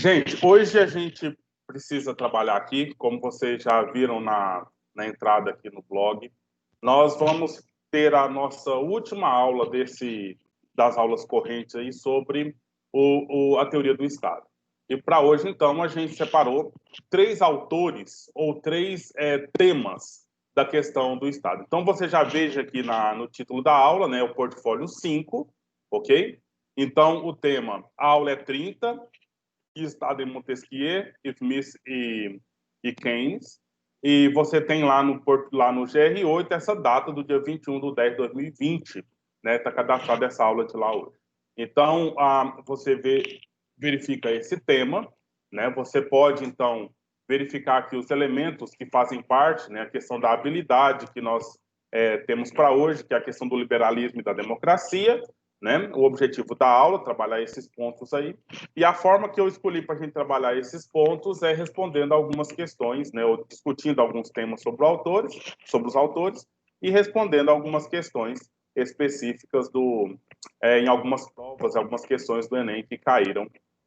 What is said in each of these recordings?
Gente, hoje a gente precisa trabalhar aqui, como vocês já viram na entrada aqui no blog. Nós vamos ter a nossa última aula das aulas correntes aí sobre a teoria do Estado. E para hoje, então, a gente separou 3 autores ou 3 temas da questão do Estado. Então, você já veja aqui no título da aula, né, o portfólio 5, ok? Então, o tema, a aula é 30, Estado em Montesquieu, Smith e Keynes. E você tem lá no GR8 essa data do dia 21/10 de 2020, né? Está cadastrada essa aula de lá hoje. Então, você verifica esse tema, né? Você pode, então, verificar aqui os elementos que fazem parte, né? A questão da habilidade que nós temos para hoje, que é a questão do liberalismo e da democracia, né? O objetivo da aula, trabalhar esses pontos aí. E a forma que eu escolhi para a gente trabalhar esses pontos é respondendo algumas questões, né? Ou discutindo alguns temas sobre os autores, e respondendo algumas questões específicas em algumas provas, algumas questões do Enem que caíram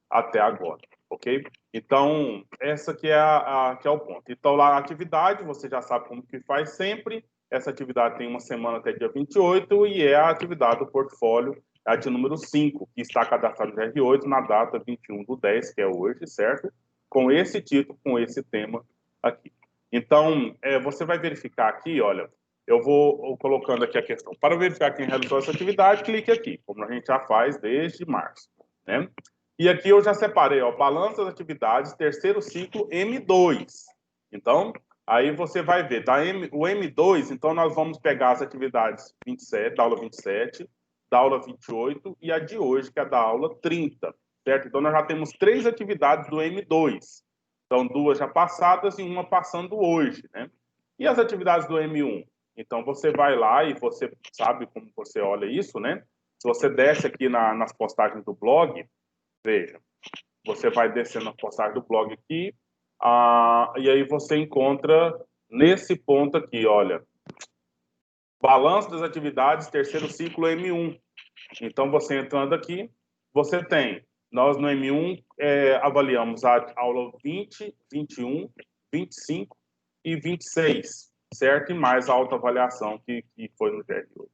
até agora, ok? Então, essa que é o ponto. Então, lá a atividade, você já sabe como que faz sempre. Essa atividade tem uma semana até dia 28 e é a atividade do portfólio, a de número 5, que está cadastrado no GR8 na data 21/10, que é hoje, certo? Com esse título, com esse tema aqui. Então, você vai verificar aqui, olha, eu vou colocando aqui a questão. Para verificar quem realizou essa atividade, clique aqui, como a gente já faz desde março, né? E aqui eu já separei, ó, balanço das atividades, terceiro ciclo M2. Então, aí você vai ver, o M2, então nós vamos pegar as atividades 27, da aula 27, da aula 28 e a de hoje, que é da aula 30, certo? Então nós já temos 3 atividades do M2. Então, 2 já passadas e uma passando hoje, né? E as atividades do M1? Então, você vai lá e você sabe como você olha isso, né? Se você desce aqui nas postagens do blog, veja, você vai descendo a postagem do blog aqui, e aí você encontra nesse ponto aqui, olha, balanço das atividades, terceiro ciclo M1. Então, você entrando aqui, você tem, nós no M1 avaliamos a aula 20, 21, 25 e 26, certo? E mais a autoavaliação que foi no GR8,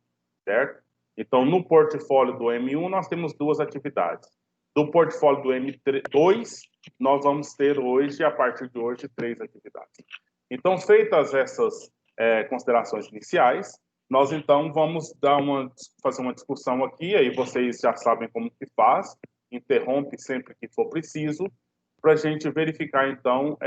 certo? Então, no portfólio do M1, nós temos 2 atividades. Do portfólio do M2, nós vamos ter hoje, a partir de hoje, 3 atividades. Então, feitas essas considerações iniciais, nós, então, vamos fazer uma discussão aqui, aí vocês já sabem como que faz, interrompe sempre que for preciso, para a gente verificar, então,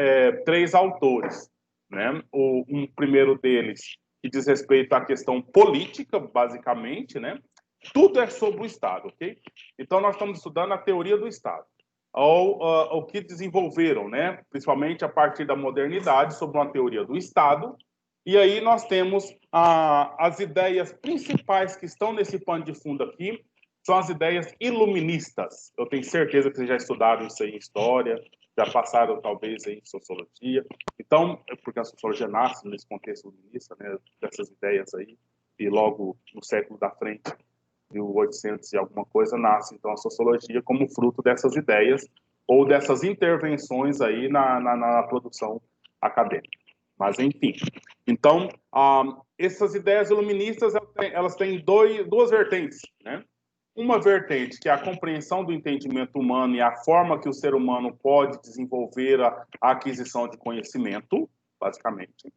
3 autores, né? Um primeiro deles, que diz respeito à questão política, basicamente, né? Tudo é sobre o Estado, ok? Então, nós estamos estudando a teoria do Estado, ou o que desenvolveram, né? Principalmente a partir da modernidade, sobre uma teoria do Estado. E aí nós temos as ideias principais que estão nesse pano de fundo aqui, são as ideias iluministas. Eu tenho certeza que vocês já estudaram isso aí em história, já passaram talvez aí em sociologia. Então, porque a sociologia nasce nesse contexto iluminista, né? Dessas ideias aí, e logo no século da frente, 1800 e alguma coisa, nasce então a sociologia como fruto dessas ideias ou dessas intervenções aí na produção acadêmica. Mas, enfim. Então, essas ideias iluministas, elas têm 2 vertentes, né? Uma vertente, que é a compreensão do entendimento humano e a forma que o ser humano pode desenvolver a aquisição de conhecimento, basicamente.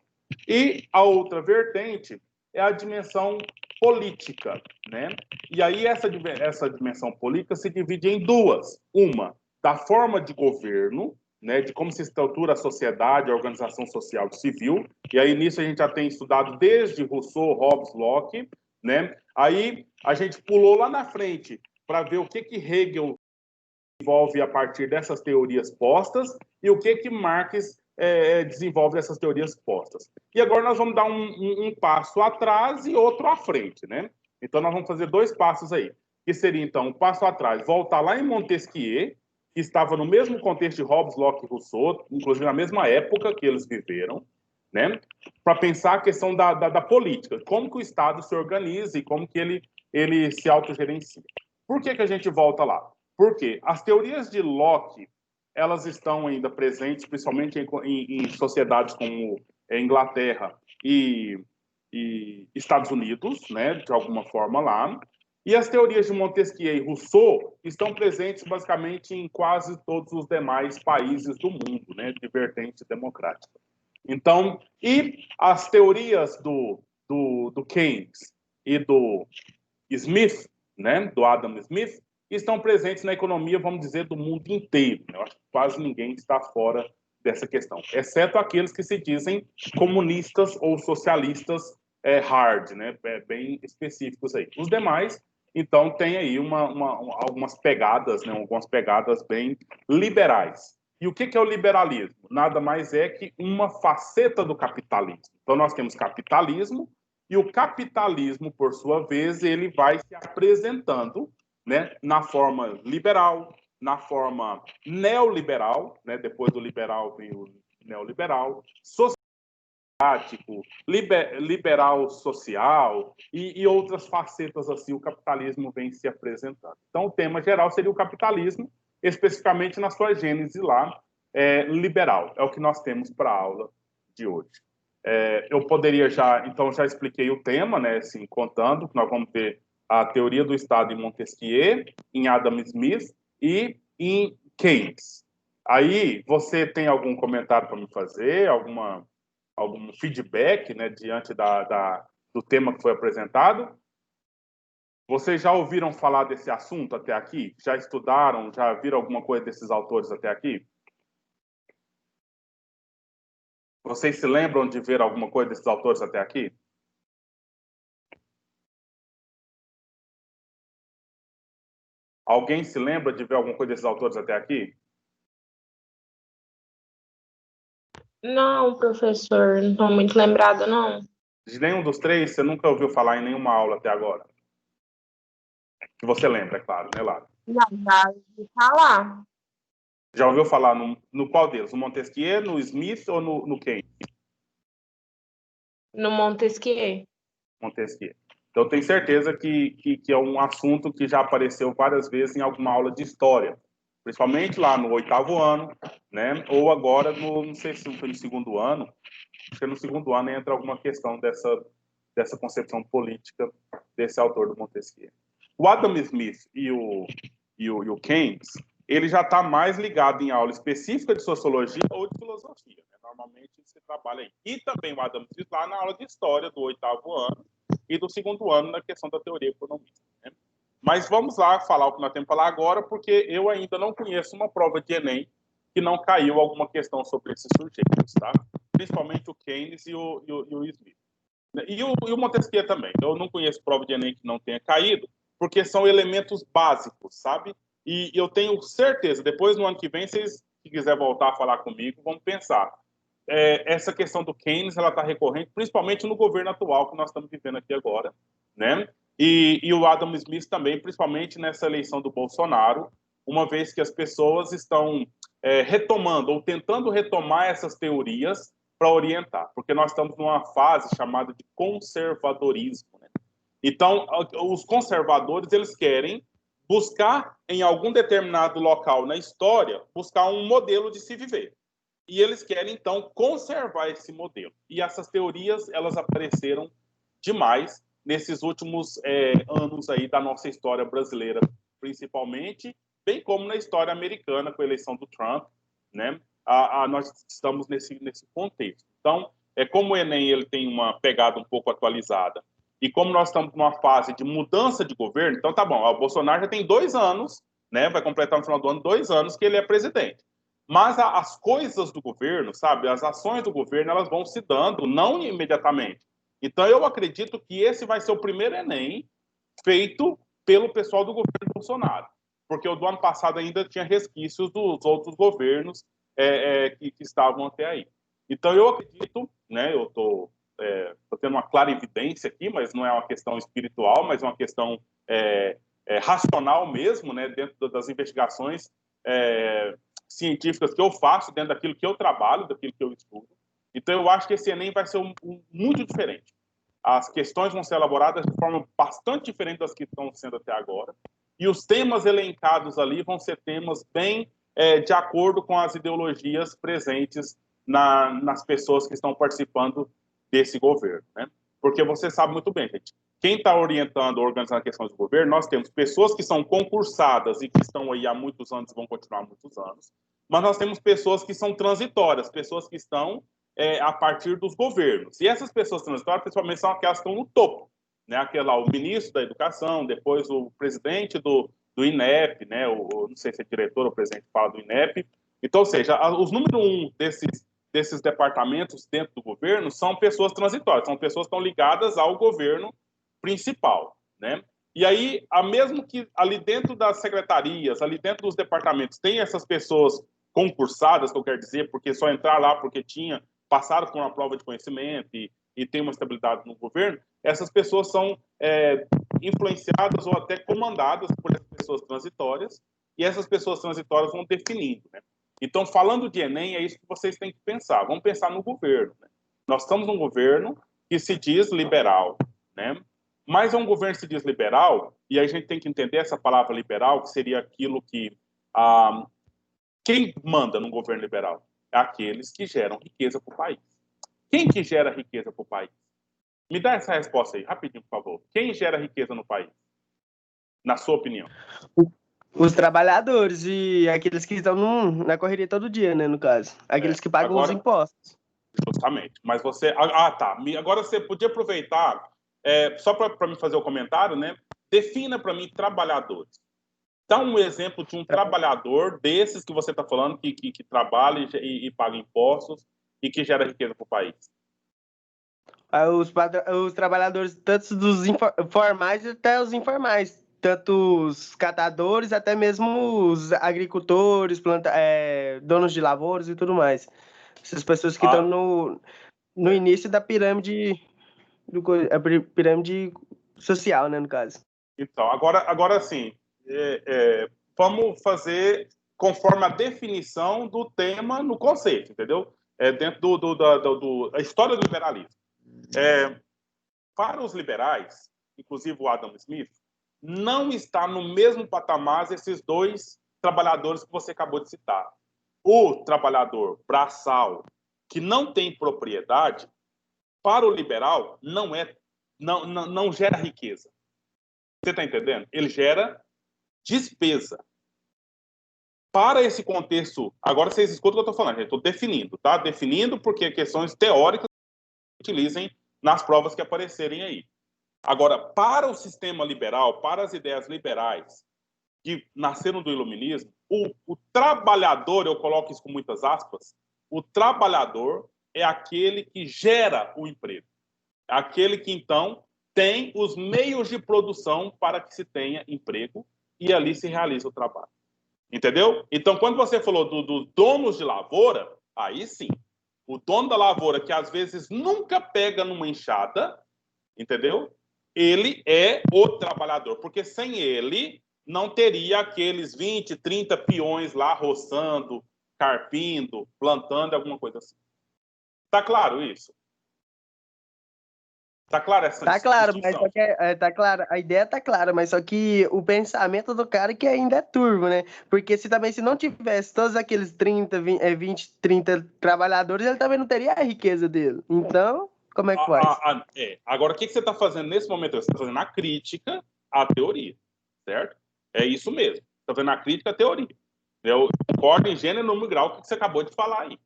E a outra vertente é a dimensão política, né? E aí essa dimensão política se divide em 2. Uma, da forma de governo, né, de como se estrutura a sociedade, a organização social civil. E aí nisso a gente já tem estudado desde Rousseau, Hobbes, Locke, né? Aí a gente pulou lá na frente para ver o que Hegel desenvolve a partir dessas teorias postas e o que Marx desenvolve dessas teorias postas. E agora nós vamos dar um passo atrás e outro à frente, né? Então nós vamos fazer 2 passos aí, que seria então um passo atrás, voltar lá em Montesquieu, que estava no mesmo contexto de Hobbes, Locke e Rousseau, inclusive na mesma época que eles viveram, né? Para pensar a questão da política, como que o Estado se organiza e como que ele se autogerencia. Por que a gente volta lá? Porque as teorias de Locke elas estão ainda presentes, principalmente em sociedades como Inglaterra e Estados Unidos, né, de alguma forma lá. E as teorias de Montesquieu e Rousseau estão presentes basicamente em quase todos os demais países do mundo, né, de vertente democrática. Então, e as teorias do Keynes e do Smith, né, do Adam Smith, estão presentes na economia, vamos dizer, do mundo inteiro. Eu acho que quase ninguém está fora dessa questão, exceto aqueles que se dizem comunistas ou socialistas hard, né, bem específicos aí. Os demais, então, tem aí algumas pegadas, né, algumas pegadas bem liberais. E o que é o liberalismo? Nada mais é que uma faceta do capitalismo. Então, nós temos capitalismo, e o capitalismo, por sua vez, ele vai se apresentando, né, na forma liberal, na forma neoliberal, né, depois do liberal vem o neoliberal, sociático, liberal social e outras facetas assim, o capitalismo vem se apresentando. Então, o tema geral seria o capitalismo, especificamente na sua gênese lá, liberal. É o que nós temos para a aula de hoje. Eu poderia então já expliquei o tema, né, assim, contando que nós vamos ter a teoria do Estado em Montesquieu, em Adam Smith e em Keynes. Aí, você tem algum comentário para me fazer, algum feedback, né, diante do tema que foi apresentado? Vocês já ouviram falar desse assunto até aqui? Já estudaram, já viram alguma coisa desses autores até aqui? Vocês se lembram de ver alguma coisa desses autores até aqui? Alguém se lembra de ver alguma coisa desses autores até aqui? Não, professor, não estou muito lembrada, não. De nenhum dos três, você nunca ouviu falar em nenhuma aula até agora? Que você lembra, é claro, né, Lara? Não, já ouvi falar. Já ouviu falar no qual deles? No Montesquieu, no Smith ou no Keynes? No Montesquieu. Montesquieu. Então, eu tenho certeza que é um assunto que já apareceu várias vezes em alguma aula de história, principalmente lá no 8º ano, né? Ou agora, não sei se foi no 2º ano, acho que no 2º ano entra alguma questão dessa concepção política desse autor do Montesquieu. O Adam Smith e o Keynes, ele já está mais ligado em aula específica de sociologia ou de filosofia, né? Normalmente se trabalha aí. E também o Adam Smith lá na aula de história do 8º ano e do 2º ano na questão da teoria econômica, né? Mas vamos lá falar o que nós temos que falar agora, porque eu ainda não conheço uma prova de Enem que não caiu alguma questão sobre esses sujeitos, tá? Principalmente o Keynes e o Smith. E o Montesquieu também. Eu não conheço prova de Enem que não tenha caído, porque são elementos básicos, sabe? E eu tenho certeza, depois no ano que vem, se quiser voltar a falar comigo, vamos pensar. Essa questão do Keynes, ela está recorrente, principalmente no governo atual que nós estamos vivendo aqui agora, né? E o Adam Smith também, principalmente nessa eleição do Bolsonaro, uma vez que as pessoas estão retomando ou tentando retomar essas teorias para orientar, porque nós estamos numa fase chamada de conservadorismo, né? Então, os conservadores, eles querem buscar em algum determinado local na história, buscar um modelo de se viver. E eles querem, então, conservar esse modelo. E essas teorias, elas apareceram demais nesses últimos anos aí da nossa história brasileira, principalmente, bem como na história americana, com a eleição do Trump, né? Nós estamos nesse contexto. Então, como o Enem ele tem uma pegada um pouco atualizada, e como nós estamos numa fase de mudança de governo, então tá bom, o Bolsonaro já tem 2 anos, né? Vai completar no final do ano 2 anos que ele é presidente. Mas as coisas do governo, sabe, as ações do governo, elas vão se dando, não imediatamente. Então, eu acredito que esse vai ser o primeiro Enem feito pelo pessoal do governo Bolsonaro, porque o do ano passado ainda tinha resquícios dos outros governos que estavam até aí. Então, eu acredito, né, eu estou tendo uma clara evidência aqui, mas não é uma questão espiritual, mas é uma questão racional mesmo, né, dentro das investigações científicas que eu faço, dentro daquilo que eu trabalho, daquilo que eu estudo. Então, eu acho que esse Enem vai ser muito diferente. As questões vão ser elaboradas de forma bastante diferente das que estão sendo até agora. E os temas elencados ali vão ser temas bem de acordo com as ideologias presentes nas pessoas que estão participando desse governo, né? Porque você sabe muito bem, gente, quem está orientando, organizando a questão do governo, nós temos pessoas que são concursadas e que estão aí há muitos anos e vão continuar há muitos anos, mas nós temos pessoas que são transitórias, pessoas que estão a partir dos governos. E essas pessoas transitórias, principalmente, são aquelas que estão no topo, né? Aquela, o ministro da Educação, depois o presidente do INEP, né? Não sei se é diretor ou presidente fala do INEP. Então, ou seja, os número um desses departamentos dentro do governo são pessoas transitórias, são pessoas que estão ligadas ao governo principal, né? E aí, mesmo que ali dentro das secretarias, ali dentro dos departamentos, tem essas pessoas concursadas, que eu quero dizer, porque só entrar lá porque passaram por uma prova de conhecimento e tem uma estabilidade no governo, essas pessoas são influenciadas ou até comandadas por essas pessoas transitórias, e essas pessoas transitórias vão definindo, né? Então, falando de Enem, é isso que vocês têm que pensar. Vamos pensar no governo, né? Nós estamos num governo que se diz liberal, né? Mas é um governo que se diz liberal, e aí a gente tem que entender essa palavra liberal, que seria aquilo que... quem manda num governo liberal? É aqueles que geram riqueza para o país. Quem que gera riqueza para o país? Me dá essa resposta aí, rapidinho, por favor. Quem gera riqueza no país? Na sua opinião? Os trabalhadores e aqueles que estão na correria todo dia, né, no caso. Aqueles que pagam os impostos. Justamente. Mas você... tá. Agora você podia aproveitar, só para me fazer o comentário, né? Defina para mim trabalhadores. Dá um exemplo de um trabalhador desses que você está falando, que trabalha e paga impostos e que gera riqueza para o país. Os trabalhadores, tanto dos formais até os informais. Tanto os catadores, até mesmo os agricultores, donos de lavouras e tudo mais. Essas pessoas que estão no início da pirâmide, pirâmide social, né, no caso. Então, agora sim, vamos fazer conforme a definição do tema no conceito, entendeu? Dentro da história do liberalismo. Para os liberais, inclusive o Adam Smith, não está no mesmo patamar esses dois trabalhadores que você acabou de citar. O trabalhador braçal, que não tem propriedade, para o liberal, não gera riqueza. Você está entendendo? Ele gera despesa. Para esse contexto, agora vocês escutam o que eu estou falando, eu estou definindo, tá? Definindo porque questões teóricas utilizem nas provas que aparecerem aí. Agora, para o sistema liberal, para as ideias liberais que nasceram do iluminismo, o trabalhador, eu coloco isso com muitas aspas, o trabalhador é aquele que gera o emprego. É aquele que, então, tem os meios de produção para que se tenha emprego e ali se realiza o trabalho. Entendeu? Então, quando você falou dos donos de lavoura, aí sim, o dono da lavoura, que às vezes nunca pega numa enxada, entendeu? Ele é o trabalhador, porque sem ele não teria aqueles 20, 30 peões lá roçando, carpindo, plantando, alguma coisa assim. Tá claro isso? Tá claro essa Tá claro, mas só que tá claro, a ideia tá clara, mas só que o pensamento do cara que ainda é turvo, né? Porque se não tivesse todos aqueles 20, 30 trabalhadores, ele também não teria a riqueza dele. Então, como é que faz? Agora, o que você está fazendo nesse momento? Você está fazendo a crítica à teoria, certo? É isso mesmo. Você está fazendo a crítica à teoria. Eu concordo em gênero, número e grau com o que você acabou de falar aí.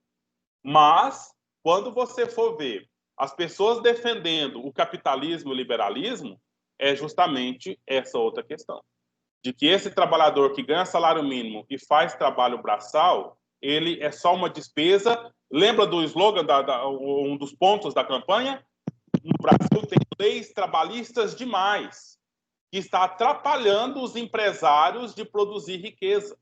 Mas, quando você for ver as pessoas defendendo o capitalismo e o liberalismo, é justamente essa outra questão. De que esse trabalhador que ganha salário mínimo e faz trabalho braçal, ele é só uma despesa. Lembra do slogan, um dos pontos da campanha? No Brasil tem leis trabalhistas demais, que está atrapalhando os empresários de produzir riqueza.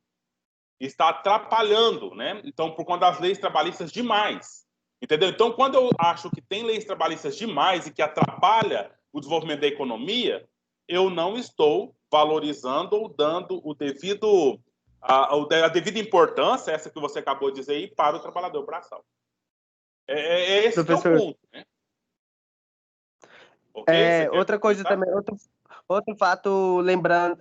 Está atrapalhando, né? Então, por conta das leis trabalhistas demais. Entendeu? Então, quando eu acho que tem leis trabalhistas demais e que atrapalha o desenvolvimento da economia, eu não estou valorizando ou dando a devida importância, essa que você acabou de dizer aí, para o trabalhador braçal. Esse que é o ponto, né? Okay? Outra coisa também, Outro fato lembrando,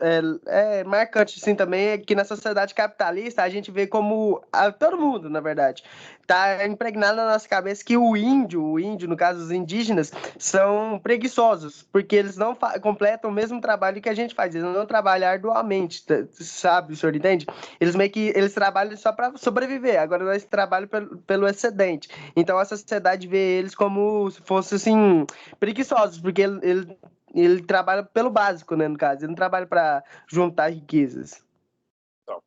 marcante assim também é que na sociedade capitalista a gente vê como todo mundo, na verdade, está impregnado na nossa cabeça que o índio, no caso os indígenas, são preguiçosos, porque eles não completam o mesmo trabalho que a gente faz, eles não trabalham arduamente, sabe, o senhor entende? Eles trabalham só para sobreviver, agora nós trabalhamos pelo excedente. Então a sociedade vê eles como se fossem assim preguiçosos, porque ele trabalha pelo básico, né, no caso. Ele não trabalha para juntar riquezas. Então,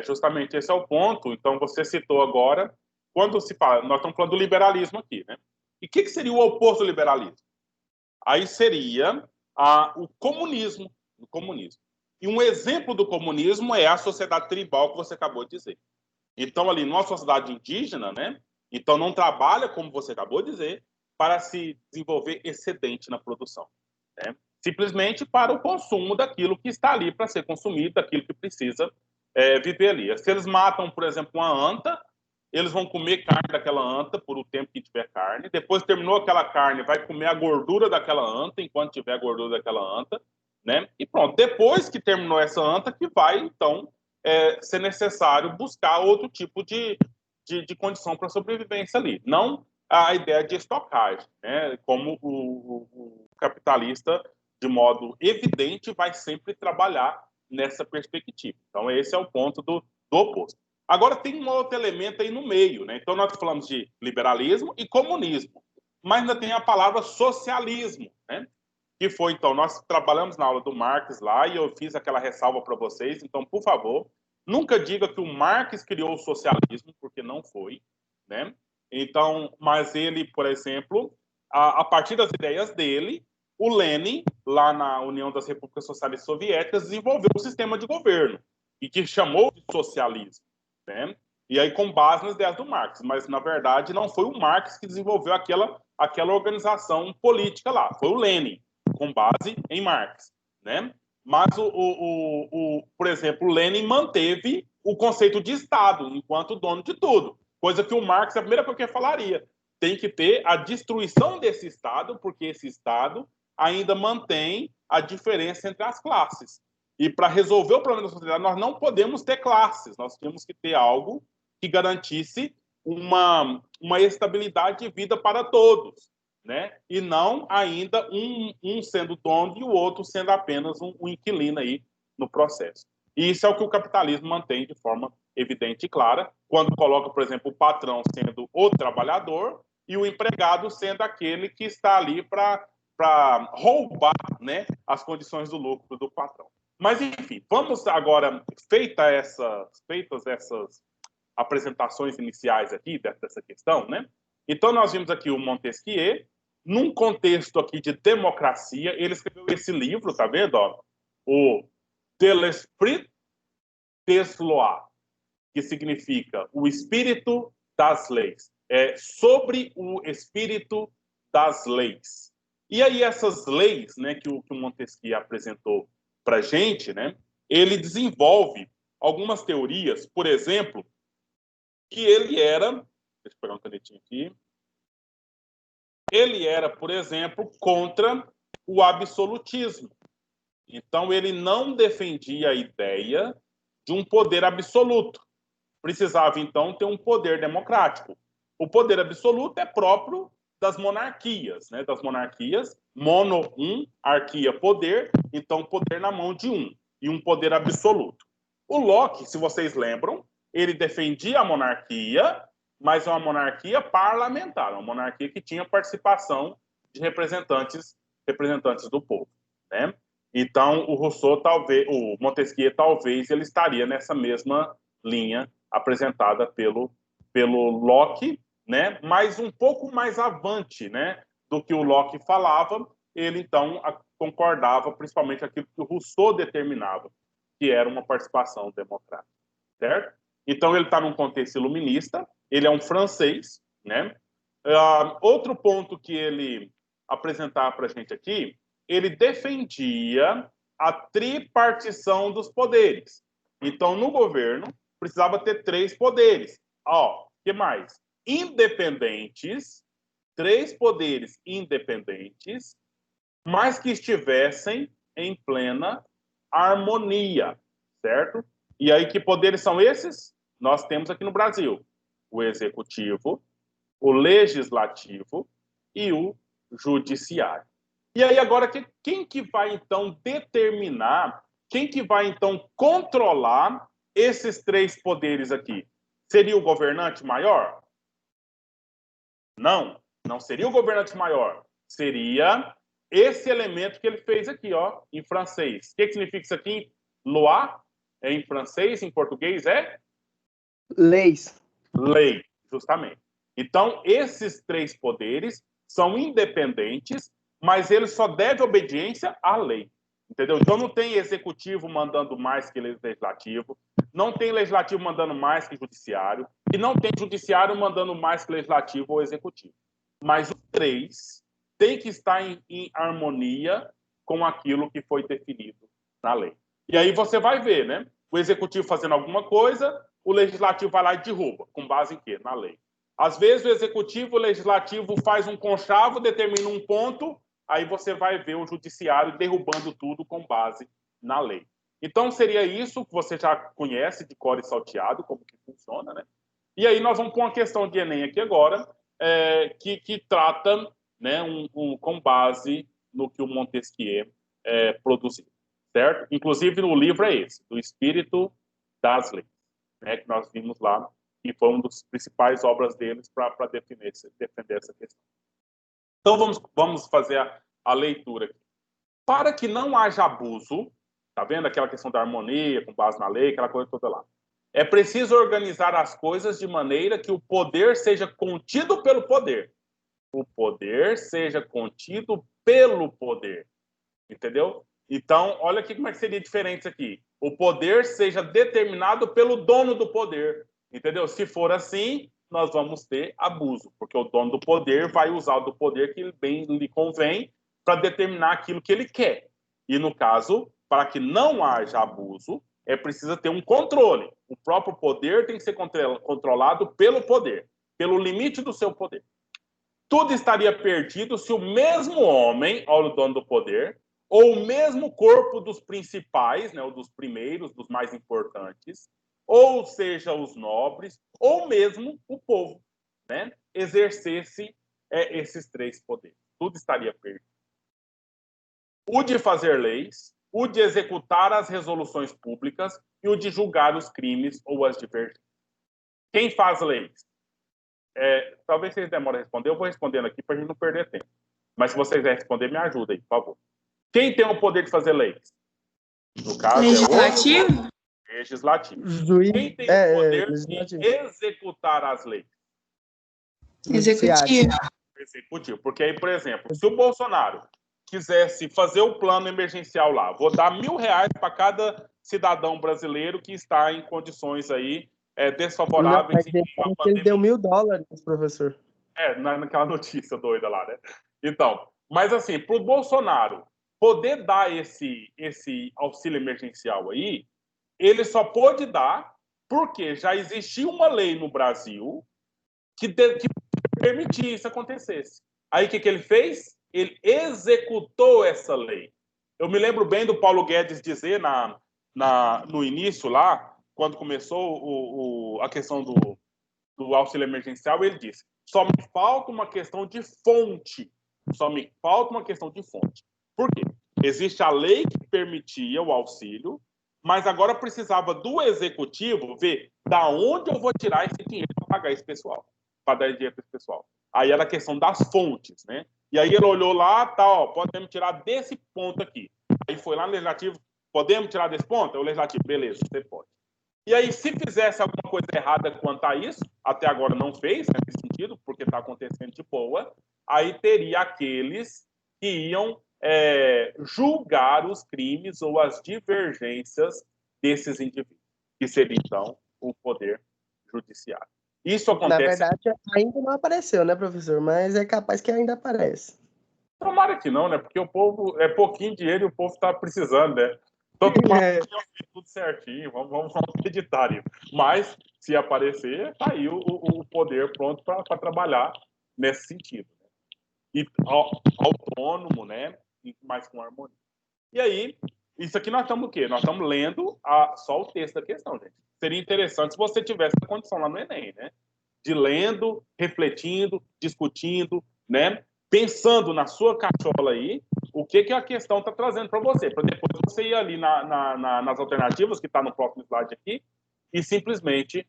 justamente esse é o ponto. Então, você citou agora, quando se fala, nós estamos falando do liberalismo aqui, né? E o que seria o oposto do liberalismo? Aí seria o comunismo. O comunismo. E um exemplo do comunismo é a sociedade tribal que você acabou de dizer. Então, ali, numa sociedade indígena, né? Então, não trabalha, como você acabou de dizer, para se desenvolver excedente na produção. Né? Simplesmente para o consumo daquilo que está ali para ser consumido, daquilo que precisa viver ali. Se eles matam, por exemplo, uma anta, eles vão comer carne daquela anta por o tempo que tiver carne. Depois terminou aquela carne, vai comer a gordura daquela anta enquanto tiver a gordura daquela anta, né? E pronto. Depois que terminou essa anta, que vai então ser necessário buscar outro tipo de condição para sobrevivência ali. Não a ideia de estocagem, né? Como o capitalista, de modo evidente, vai sempre trabalhar nessa perspectiva. Então, esse é o ponto do oposto. Agora, tem um outro elemento aí no meio, né? Então, nós falamos de liberalismo e comunismo, mas ainda tem a palavra socialismo, né? Que foi, então, nós trabalhamos na aula do Marx lá e eu fiz aquela ressalva para vocês. Então, por favor, nunca diga que o Marx criou o socialismo, porque não foi, né? Então, mas ele, por exemplo, a partir das ideias dele, o Lenin, lá na União das Repúblicas Socialistas Soviéticas, desenvolveu um sistema de governo e que chamou de socialismo, né? E aí com base nas ideias do Marx, mas na verdade não foi o Marx que desenvolveu aquela organização política lá, foi o Lenin, com base em Marx, né? Mas, por exemplo, o Lenin manteve o conceito de Estado enquanto dono de tudo, coisa que o Marx, a primeira coisa que ele falaria, tem que ter a destruição desse Estado, porque esse Estado ainda mantém a diferença entre as classes. E para resolver o problema da sociedade, nós não podemos ter classes, nós temos que ter algo que garantisse uma estabilidade de vida para todos, né? E não ainda um sendo dono e o outro sendo apenas um inquilino aí no processo. E isso é o que o capitalismo mantém de forma evidente e clara, quando coloca, por exemplo, o patrão sendo o trabalhador e o empregado sendo aquele que está ali para roubar, né, as condições do lucro do patrão. Mas, enfim, vamos agora, feitas essas apresentações iniciais aqui dessa questão, né? Então, nós vimos aqui o Montesquieu, num contexto aqui de democracia, ele escreveu esse livro, tá vendo? Ó? O De l'Esprit des Lois, que significa o espírito das leis. Sobre o espírito das leis. E aí essas leis, né, que o Montesquieu apresentou para a gente, né, ele desenvolve algumas teorias, por exemplo, que ele era, deixa eu pegar um canetinho aqui, ele era, por exemplo, contra o absolutismo. Então, ele não defendia a ideia de um poder absoluto. Precisava, então, ter um poder democrático. O poder absoluto é próprio das monarquias, né? Das monarquias, mono, arquia, poder, então poder na mão de um, e um poder absoluto. O Locke, se vocês lembram, ele defendia a monarquia, mas é uma monarquia parlamentar, uma monarquia que tinha participação de representantes do povo, né? Então, o Montesquieu, talvez, ele estaria nessa mesma linha apresentada pelo Locke, né? Mas um pouco mais avante, né, do que o Locke falava, ele então concordava principalmente aquilo que o Rousseau determinava, que era uma participação democrática, certo? Então ele está num contexto iluminista, ele é um francês, né? Outro ponto que ele apresentava para a gente aqui, ele defendia a tripartição dos poderes. Então, no governo, precisava ter 3 poderes. Ó, que mais? Independentes, 3 poderes independentes, mas que estivessem em plena harmonia, certo? E aí, que poderes são esses? Nós temos aqui no Brasil o executivo, o legislativo e o judiciário. E aí, agora, quem que vai, então, determinar, quem que vai, então, controlar esses três poderes aqui? Seria o governante maior? Não, não seria o governante maior. Seria esse elemento que ele fez aqui, ó, em francês. O que significa isso aqui? Loi, em francês, em português é? Leis. Lei, justamente. Então, esses três poderes são independentes, mas eles só devem obediência à lei. Entendeu? Então, não tem executivo mandando mais que legislativo, não tem legislativo mandando mais que judiciário, e não tem judiciário mandando mais que legislativo ou executivo. Mas os três têm que estar em harmonia com aquilo que foi definido na lei. E aí você vai ver, né? O executivo fazendo alguma coisa, o legislativo vai lá e derruba. Com base em quê? Na lei. Às vezes o executivo, o legislativo faz um conchavo, determina um ponto, aí você vai ver o judiciário derrubando tudo com base na lei. Então, seria isso que você já conhece de cor e salteado, como que funciona, né? E aí nós vamos pôr uma questão de Enem aqui agora, que trata, né, com base no que o Montesquieu produziu, certo? Inclusive, o livro é esse, do Espírito das Leis, né, que nós vimos lá, que foi uma das principais obras deles para defender essa questão. Então, vamos fazer a leitura aqui. Para que não haja abuso, tá vendo aquela questão da harmonia, com base na lei, aquela coisa toda lá. É preciso organizar as coisas de maneira que o poder seja contido pelo poder. O poder seja contido pelo poder. Entendeu? Então, olha aqui como é que seria diferente isso aqui. O poder seja determinado pelo dono do poder. Entendeu? Se for assim, nós vamos ter abuso, porque o dono do poder vai usar do poder que bem lhe convém para determinar aquilo que ele quer. E, no caso, para que não haja abuso, é preciso ter um controle. O próprio poder tem que ser controlado pelo poder, pelo limite do seu poder. Tudo estaria perdido se o mesmo homem, olha o dono do poder, ou o mesmo corpo dos principais, né, ou dos primeiros, dos mais importantes, ou seja, os nobres, ou mesmo o povo, né, exercesse esses três poderes. Tudo estaria perdido. O de fazer leis, o de executar as resoluções públicas e o de julgar os crimes ou as divergências. Quem faz leis? Talvez vocês demorem a responder, eu vou respondendo aqui para a gente não perder tempo. Mas se vocês quiserem responder, me ajuda aí, por favor. Quem tem o poder de fazer leis? No caso, Legislativo? é o legislativo. Juiz. Quem tem o poder Legislativo. de executar as leis? Executivo. Executivo. Porque aí, por exemplo, se o Bolsonaro quisesse fazer o plano emergencial lá, vou dar R$1.000 para cada cidadão brasileiro que está em condições aí desfavoráveis. Ele deu $1.000, professor. Naquela notícia doida lá, né? Então, mas assim, para o Bolsonaro poder dar esse auxílio emergencial aí, ele só pôde dar porque já existia uma lei no Brasil que permitia isso acontecesse. Aí o que ele fez? Ele executou essa lei. Eu me lembro bem do Paulo Guedes dizer no início lá, quando começou a questão do auxílio emergencial, ele disse: só me falta uma questão de fonte. Só me falta uma questão de fonte. Por quê? Existe a lei que permitia o auxílio, mas agora precisava do executivo ver da onde eu vou tirar esse dinheiro para pagar esse pessoal, para dar dinheiro para esse pessoal. Aí era a questão das fontes, né? E aí ele olhou lá, tá, ó, podemos tirar desse ponto aqui. Aí foi lá no legislativo, podemos tirar desse ponto? É o legislativo, beleza, você pode. E aí, se fizesse alguma coisa errada quanto a isso, até agora não fez, nesse sentido, porque está acontecendo de boa, aí teria aqueles que iam julgar os crimes ou as divergências desses indivíduos, que seria, então, o poder judiciário. Isso acontece... Na verdade, ainda não apareceu, né, professor? Mas é capaz que ainda aparece. Tomara que não, né? Porque o povo é pouquinho dinheiro e o povo está precisando, né? Então, tudo certinho, vamos acreditar nisso. Mas, se aparecer, tá aí o poder pronto para trabalhar nesse sentido. Né? E autônomo, né? Mas com harmonia. E aí, isso aqui nós estamos o quê? Nós estamos lendo só o texto da questão, gente. Seria interessante se você tivesse a condição lá no Enem, né? De lendo, refletindo, discutindo, né? Pensando na sua cachola aí, o que a questão está trazendo para você, para depois você ir ali nas alternativas, que está no próximo slide aqui, e simplesmente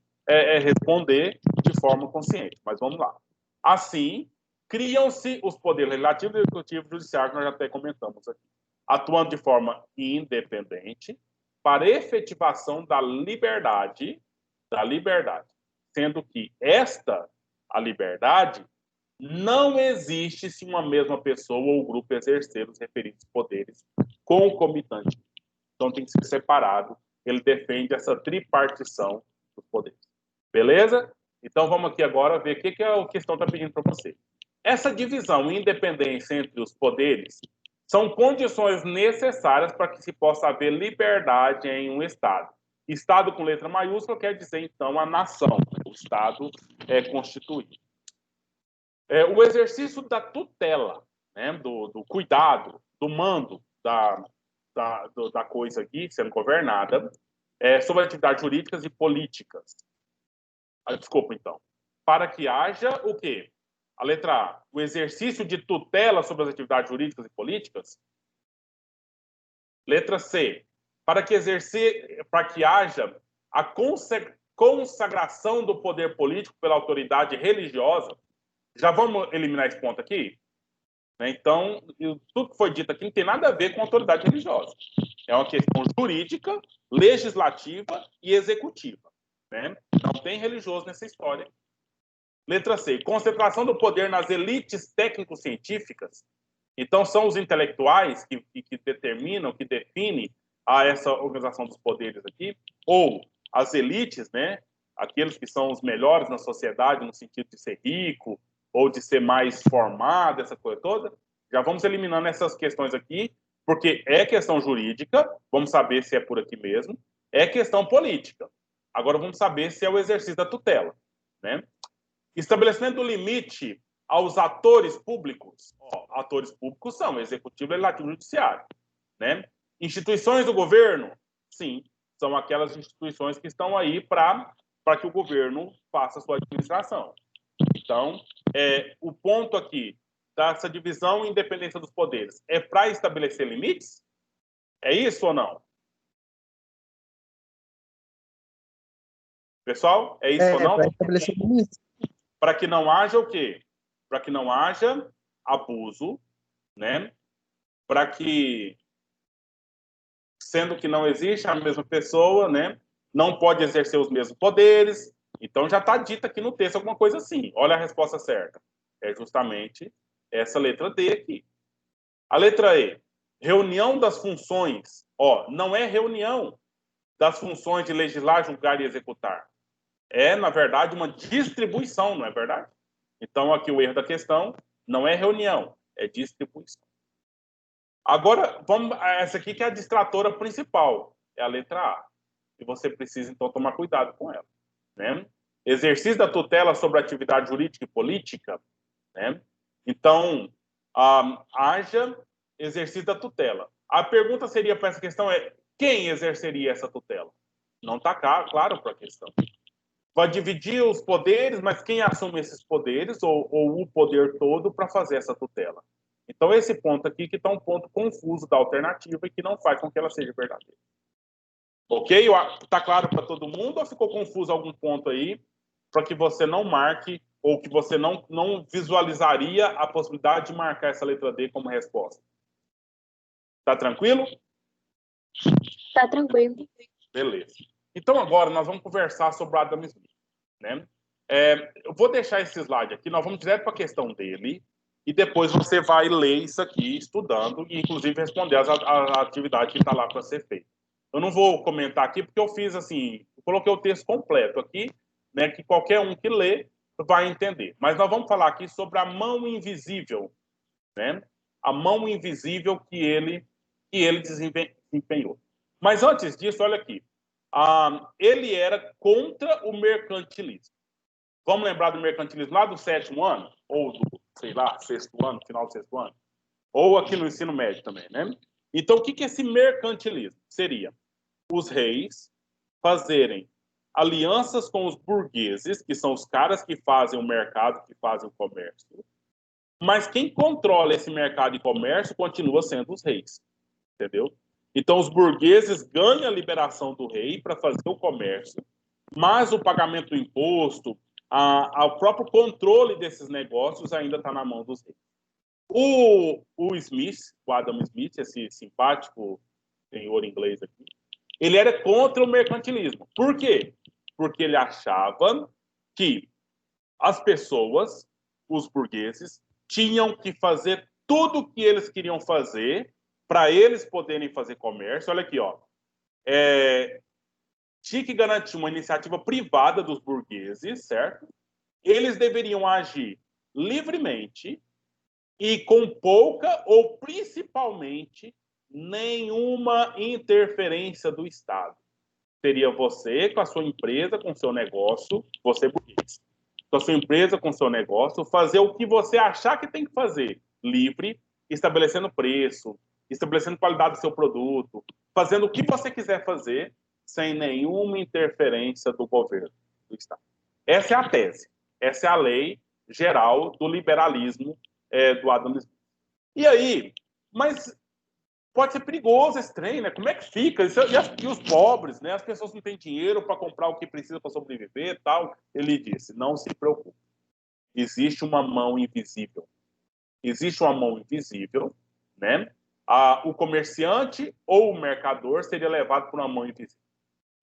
responder de forma consciente. Mas vamos lá. Assim, criam-se os poderes legislativo, executivo e judiciário, que nós já até comentamos aqui, atuando de forma independente para efetivação da liberdade, sendo que a liberdade, não existe se uma mesma pessoa ou grupo exercer os referidos poderes concomitantemente. Então tem que ser separado. Ele defende essa tripartição dos poderes. Beleza? Então vamos aqui agora ver o que a questão está pedindo para você. Essa divisão e independência entre os poderes são condições necessárias para que se possa haver liberdade em um Estado. Estado com letra maiúscula quer dizer, então, a nação. O Estado é constituído. O exercício da tutela, né, do cuidado, do mando da coisa aqui, sendo governada, sobre atividades jurídicas e políticas. Desculpa, então. Para que haja o quê? A letra A, o exercício de tutela sobre as atividades jurídicas e políticas. Letra C, para que haja a consagração do poder político pela autoridade religiosa. Já vamos eliminar esse ponto aqui? Então, tudo que foi dito aqui não tem nada a ver com autoridade religiosa. É uma questão jurídica, legislativa e executiva. Né? Não tem religioso nessa história. Letra C, concentração do poder nas elites técnico-científicas. Então, são os intelectuais que determinam, que definem essa organização dos poderes aqui, ou as elites, né? Aqueles que são os melhores na sociedade, no sentido de ser rico, ou de ser mais formado, essa coisa toda. Já vamos eliminando essas questões aqui, porque é questão jurídica, vamos saber se é por aqui mesmo, é questão política. Agora vamos saber se é o exercício da tutela, né? Estabelecimento do limite aos atores públicos. Atores públicos são executivo, legislativo e judiciário, né? Instituições do governo, sim, são aquelas instituições que estão aí para que o governo faça a sua administração. Então, o ponto aqui dessa divisão e independência dos poderes é para estabelecer limites? É isso ou não? Pessoal, é isso ou não? Para estabelecer limites. Para que não haja o quê? Para que não haja abuso, né? Para que, sendo que não existe a mesma pessoa, né? Não pode exercer os mesmos poderes. Então, já está dita aqui no texto alguma coisa assim. Olha a resposta certa. É justamente essa letra D aqui. A letra E. Reunião das funções. Não é reunião das funções de legislar, julgar e executar. É, na verdade, uma distribuição, não é verdade? Então, aqui o erro da questão não é reunião, é distribuição. Agora, essa aqui que é a distratora principal, é a letra A. E você precisa, então, tomar cuidado com ela. Né? Exercício da tutela sobre a atividade jurídica e política. Né? Então, haja exercício da tutela. A pergunta seria para essa questão quem exerceria essa tutela? Não está claro para a questão. Vai dividir os poderes, mas quem assume esses poderes, ou o poder todo, para fazer essa tutela? Então, esse ponto aqui que está um ponto confuso da alternativa e que não faz com que ela seja verdadeira. Ok? Está claro para todo mundo ou ficou confuso algum ponto aí para que você não marque ou que você não visualizaria a possibilidade de marcar essa letra D como resposta? Está tranquilo? Tá tranquilo. Beleza. Então, agora nós vamos conversar sobre o Adam Smith. Né? Eu vou deixar esse slide aqui, nós vamos direto para a questão dele, e depois você vai ler isso aqui, estudando, e inclusive responder a atividade que está lá para ser feita. Eu não vou comentar aqui, porque eu fiz assim, eu coloquei o texto completo aqui, né, que qualquer um que lê vai entender. Mas nós vamos falar aqui sobre a mão invisível, né? A mão invisível que ele desempenhou. Mas antes disso, olha aqui. Ele era contra o mercantilismo. Vamos lembrar do mercantilismo lá do 7º ano? Ou do, sei lá, 6º ano, final do 6º ano? Ou aqui no ensino médio também, né? Então, o que é esse mercantilismo? Seria os reis fazerem alianças com os burgueses, que são os caras que fazem o mercado, que fazem o comércio, mas quem controla esse mercado e comércio continua sendo os reis, entendeu? Então, os burgueses ganham a liberação do rei para fazer o comércio, mas o pagamento do imposto, o próprio controle desses negócios ainda está na mão dos reis. O Smith, o Adam Smith, esse simpático senhor inglês aqui, ele era contra o mercantilismo. Por quê? Porque ele achava que as pessoas, os burgueses, tinham que fazer tudo o que eles queriam fazer para eles poderem fazer comércio. Olha aqui, ó. Tinha que garantir uma iniciativa privada dos burgueses, certo? Eles deveriam agir livremente e com pouca ou principalmente nenhuma interferência do Estado. Seria você com a sua empresa, com o seu negócio, você burguês, com a sua empresa, com o seu negócio, fazer o que você achar que tem que fazer, livre, estabelecendo preço, estabelecendo qualidade do seu produto, fazendo o que você quiser fazer, sem nenhuma interferência do governo, do Estado. Essa é a tese, essa é a lei geral do liberalismo do Adam Smith. E aí, mas pode ser perigoso esse trem, né? Como é que fica? E os pobres, né? As pessoas não têm dinheiro para comprar o que precisa para sobreviver e tal. Ele disse, não se preocupe. Existe uma mão invisível. Existe uma mão invisível, né? O comerciante ou o mercador seria levado por uma mão invisível.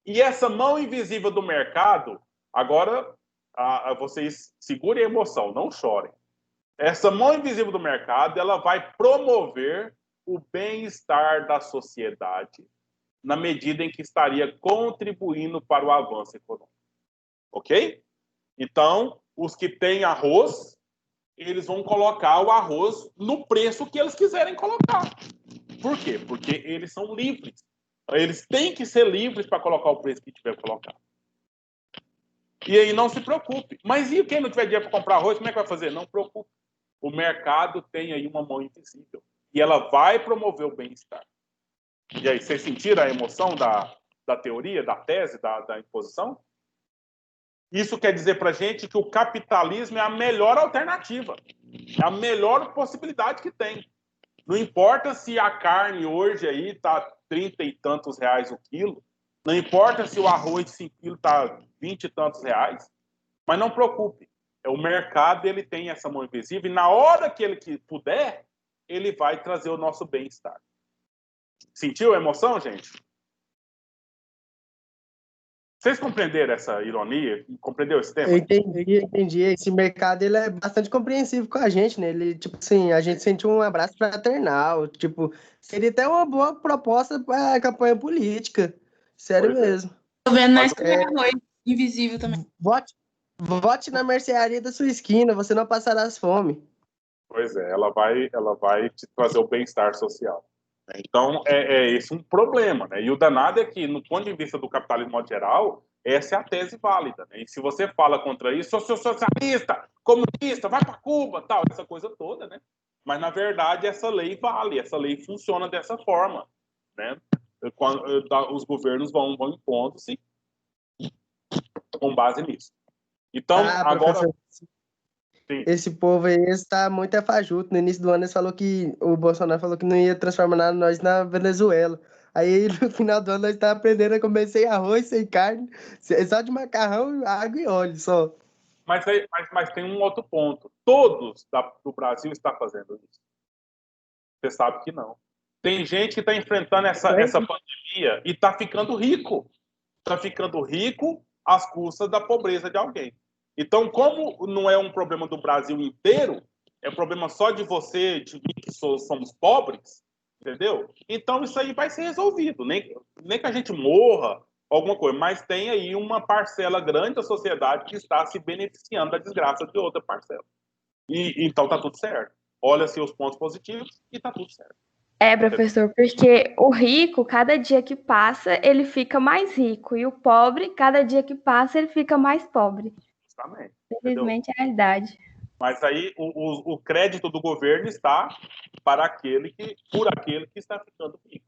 E essa mão invisível do mercado, agora vocês segurem a emoção, não chorem. Essa mão invisível do mercado, ela vai promover o bem-estar da sociedade na medida em que estaria contribuindo para o avanço econômico. Ok? Então, os que têm arroz, eles vão colocar o arroz no preço que eles quiserem colocar. Por quê? Porque eles são livres. Eles têm que ser livres para colocar o preço que tiver que colocar. E aí não se preocupe. Mas e quem não tiver dinheiro para comprar arroz, como é que vai fazer? Não se preocupe. O mercado tem aí uma mão invisível. E ela vai promover o bem-estar. E aí, vocês sentiram a emoção da teoria, da tese, da imposição? Isso quer dizer para a gente que o capitalismo é a melhor alternativa. É a melhor possibilidade que tem. Não importa se a carne hoje aí está 30 e tantos reais o quilo. Não importa se o arroz de 5 quilos está 20 e tantos reais. Mas não preocupe. O mercado ele tem essa mão invisível e na hora que ele puder, ele vai trazer o nosso bem-estar. Sentiu a emoção, gente? Vocês compreenderam essa ironia? Compreendeu esse tema? Eu entendi. Esse mercado ele é bastante compreensivo com a gente, né? Ele, tipo assim, a gente sente um abraço fraternal. Tipo, seria até uma boa proposta para a campanha política. Sério mesmo. Tô vendo nós comer arroz invisível também. Vote na mercearia da sua esquina, você não passará fome. Pois é, ela vai te trazer o bem-estar social. Então, é esse um problema, né? E o danado é que, no ponto de vista do capitalismo modo geral, essa é a tese válida, né? E se você fala contra isso, sou socialista, comunista, vai para Cuba, tal, essa coisa toda, né? Mas, na verdade, essa lei vale, essa lei funciona dessa forma, né? Os governos vão impondo-se com base nisso. Então, agora... Sim. Esse povo aí está muito fajuto. No início do ano, o Bolsonaro falou que não ia transformar nós na Venezuela. Aí, no final do ano, nós estamos aprendendo a comer sem arroz, sem carne, só de macarrão, água e óleo, só. Mas tem um outro ponto. Todos do Brasil estão fazendo isso. Você sabe que não. Tem gente que está enfrentando essa pandemia e está ficando rico. Está ficando rico às custas da pobreza de alguém. Então, como não é um problema do Brasil inteiro, é problema só de você, de mim, que somos pobres, entendeu? Então, isso aí vai ser resolvido. Nem que a gente morra, alguma coisa, mas tem aí uma parcela grande da sociedade que está se beneficiando da desgraça de outra parcela. E então, tá tudo certo. Olha-se os pontos positivos e tá tudo certo. Professor, porque o rico, cada dia que passa, ele fica mais rico. E o pobre, cada dia que passa, ele fica mais pobre. Justamente. Infelizmente, é a realidade. Mas aí o crédito do governo está por aquele que está ficando rico,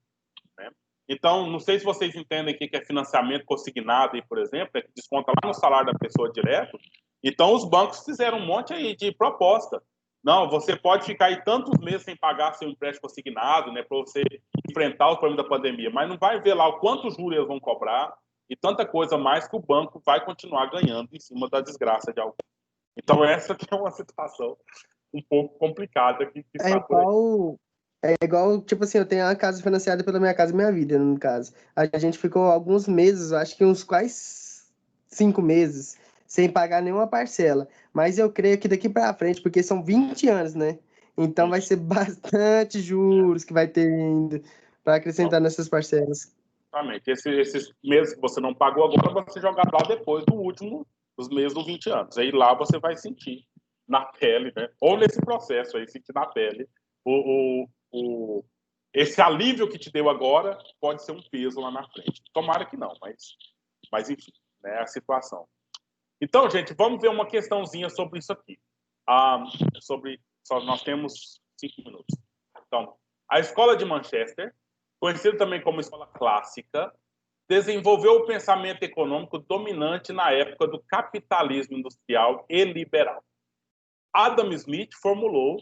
né? Então, não sei se vocês entendem o que é financiamento consignado, por exemplo, é que desconta lá no salário da pessoa direto. Então, os bancos fizeram um monte aí de proposta. Não, você pode ficar aí tantos meses sem pagar seu empréstimo consignado, né, para você enfrentar o problema da pandemia, mas não vai ver lá o quanto juros eles vão cobrar e tanta coisa mais que o banco vai continuar ganhando em cima da desgraça de alguém. Então, essa que é uma situação um pouco complicada que É está por aí. igual, tipo assim, eu tenho uma casa financiada pela Minha Casa Minha Vida, no caso. A gente ficou alguns meses, acho que uns quase 5 meses, sem pagar nenhuma parcela. Mas eu creio que daqui para frente, porque são 20 anos, né? Então vai ser bastante juros que vai ter ainda para acrescentar nessas parcelas. Exatamente. Esses meses que você não pagou agora, você joga lá depois do último, dos meses dos 20 anos. Aí lá você vai sentir na pele, né? Ou nesse processo aí, sentir na pele esse alívio que te deu agora pode ser um peso lá na frente. Tomara que não, mas enfim, né? A situação. Então, gente, vamos ver uma questãozinha sobre isso aqui. Nós temos 5 minutos. Então, a escola de Manchester, conhecida também como escola clássica, desenvolveu o pensamento econômico dominante na época do capitalismo industrial e liberal. Adam Smith formulou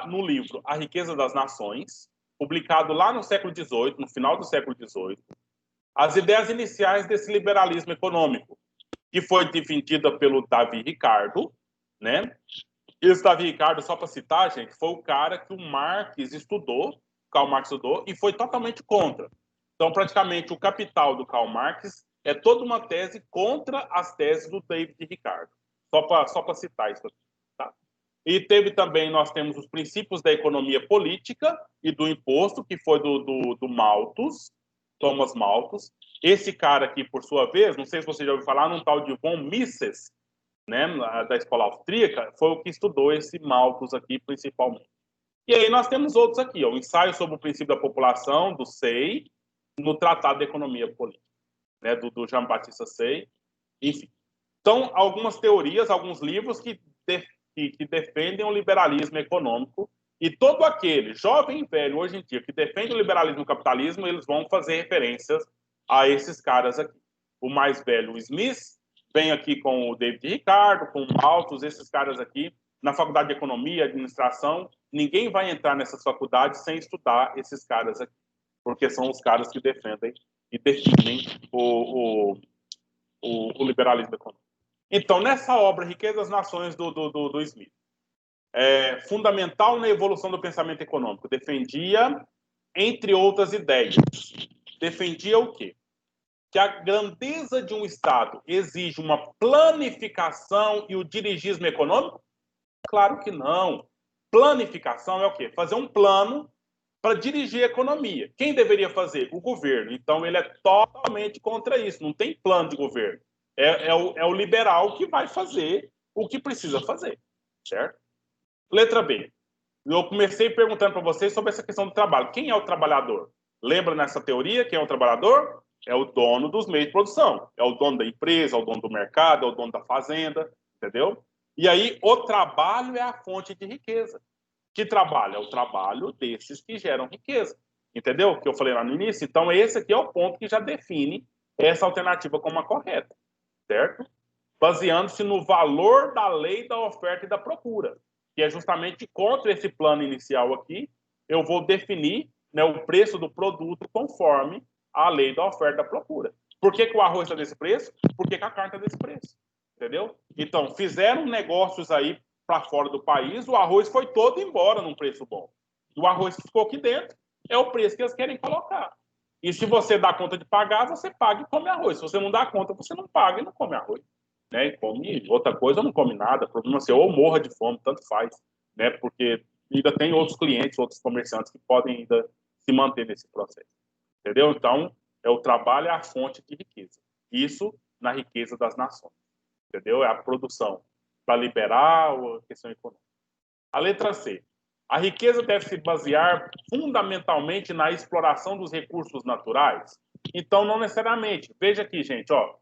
no livro A Riqueza das Nações, publicado lá no século XVIII, no final do século XVIII, as ideias iniciais desse liberalismo econômico, que foi defendida pelo Davi Ricardo, né? Esse Davi Ricardo, só para citar, gente, foi o cara que o Karl Marx estudou, e foi totalmente contra. Então, praticamente, o Capital do Karl Marx é toda uma tese contra as teses do David Ricardo. Só para citar isso aqui. Tá? E nós temos os princípios da economia política e do imposto, que foi do Malthus, Thomas Malthus. Esse cara aqui, por sua vez, não sei se você já ouviu falar, num tal de von Mises, né, da escola austríaca, foi o que estudou esse Malthus aqui, principalmente. E aí nós temos outros aqui, o ensaio sobre o princípio da população, do Say, no Tratado de Economia Política, né, do Jean-Baptiste Say, enfim. Então, algumas teorias, alguns livros que defendem o liberalismo econômico, e todo aquele, jovem e velho, hoje em dia, que defende o liberalismo e o capitalismo, eles vão fazer referências a esses caras aqui. O mais velho, o Smith, vem aqui com o David Ricardo, com o Malthus, esses caras aqui, na faculdade de Economia, Administração, ninguém vai entrar nessas faculdades sem estudar esses caras aqui, porque são os caras que defendem e definem o liberalismo econômico. Então, nessa obra, Riqueza das Nações, do Smith, fundamental na evolução do pensamento econômico, defendia, entre outras ideias, defendia o quê? Que a grandeza de um Estado exige uma planificação e o dirigismo econômico? Claro que não. Planificação é o quê? Fazer um plano para dirigir a economia. Quem deveria fazer? O governo. Então, ele é totalmente contra isso. Não tem plano de governo. É o liberal que vai fazer o que precisa fazer. Certo? Letra B. Eu comecei perguntando para vocês sobre essa questão do trabalho. Quem é o trabalhador? Lembra nessa teoria quem é o trabalhador? É o dono dos meios de produção. É o dono da empresa, é o dono do mercado, é o dono da fazenda. Entendeu? E aí, o trabalho é a fonte de riqueza. Que trabalho? É o trabalho desses que geram riqueza. Entendeu? Que eu falei lá no início. Então, esse aqui é o ponto que já define essa alternativa como a correta. Certo? Baseando-se no valor da lei da oferta e da procura, que é justamente contra esse plano inicial aqui, eu vou definir, né, o preço do produto conforme a lei da oferta e da procura. Por que o arroz está desse preço? Por que a carne está desse preço? Entendeu? Então, fizeram negócios aí para fora do país, o arroz foi todo embora num preço bom. E o arroz que ficou aqui dentro é o preço que eles querem colocar. E se você dá conta de pagar, você paga e come arroz. Se você não dá conta, você não paga e não come arroz. Né? Come outra coisa ou não come nada. O problema é ser ou morra de fome, tanto faz. Né? Porque ainda tem outros clientes, outros comerciantes que podem ainda se manter nesse processo. Entendeu? Então, o trabalho é a fonte de riqueza. Isso na riqueza das nações. Entendeu? É a produção para liberar a questão econômica. A letra C. A riqueza deve se basear fundamentalmente na exploração dos recursos naturais? Então, não necessariamente. Veja aqui, gente, ó,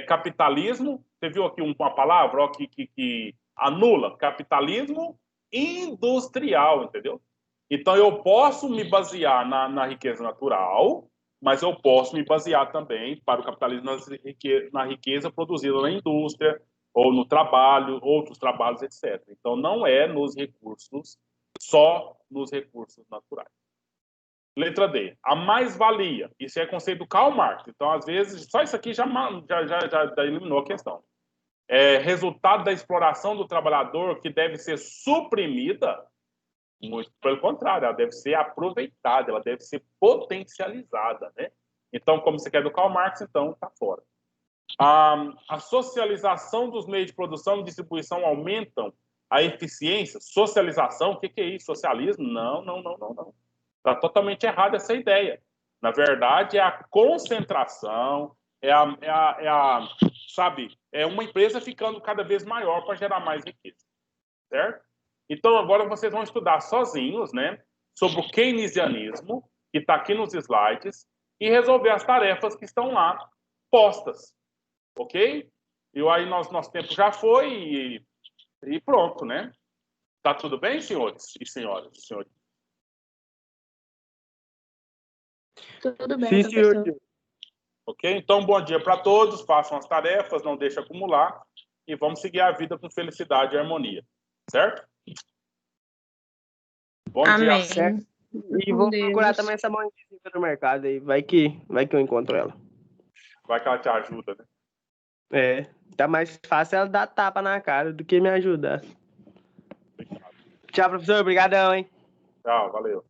capitalismo, você viu aqui uma palavra ó, que Anula capitalismo industrial, entendeu? Então, eu posso me basear na riqueza natural, mas eu posso me basear também para o capitalismo na riqueza produzida na indústria, ou no trabalho, outros trabalhos, etc. Então, não é nos recursos, só nos recursos naturais. Letra D, a mais-valia. Isso é conceito do Karl Marx. Então, às vezes, só isso aqui já eliminou a questão. É resultado da exploração do trabalhador que deve ser suprimida? Muito pelo contrário, ela deve ser aproveitada, ela deve ser potencializada, né? Então, como você quer do Karl Marx, então está fora. A socialização dos meios de produção e distribuição aumentam a eficiência? Socialização, o que é isso? Socialismo? Não. Está totalmente errada essa ideia. Na verdade, é a concentração, sabe, é uma empresa ficando cada vez maior para gerar mais riqueza, certo? Então, agora vocês vão estudar sozinhos, né, sobre o keynesianismo, que está aqui nos slides, e resolver as tarefas que estão lá postas, ok? E aí, nosso tempo já foi e pronto, né? Tá tudo bem, senhores e senhoras? Senhores? Tudo bem, Sim, professor. senhor. Ok? Então, bom dia para todos, façam as tarefas, não deixem acumular e vamos seguir a vida com felicidade e harmonia, certo? Bom Amém. dia. Certo. E vou procurar também essa mão invisível no mercado aí, vai que eu encontro ela. Vai que ela te ajuda, né? É, tá mais fácil ela dar tapa na cara do que me ajudar. Tchau, professor, obrigadão, hein? Tchau, valeu.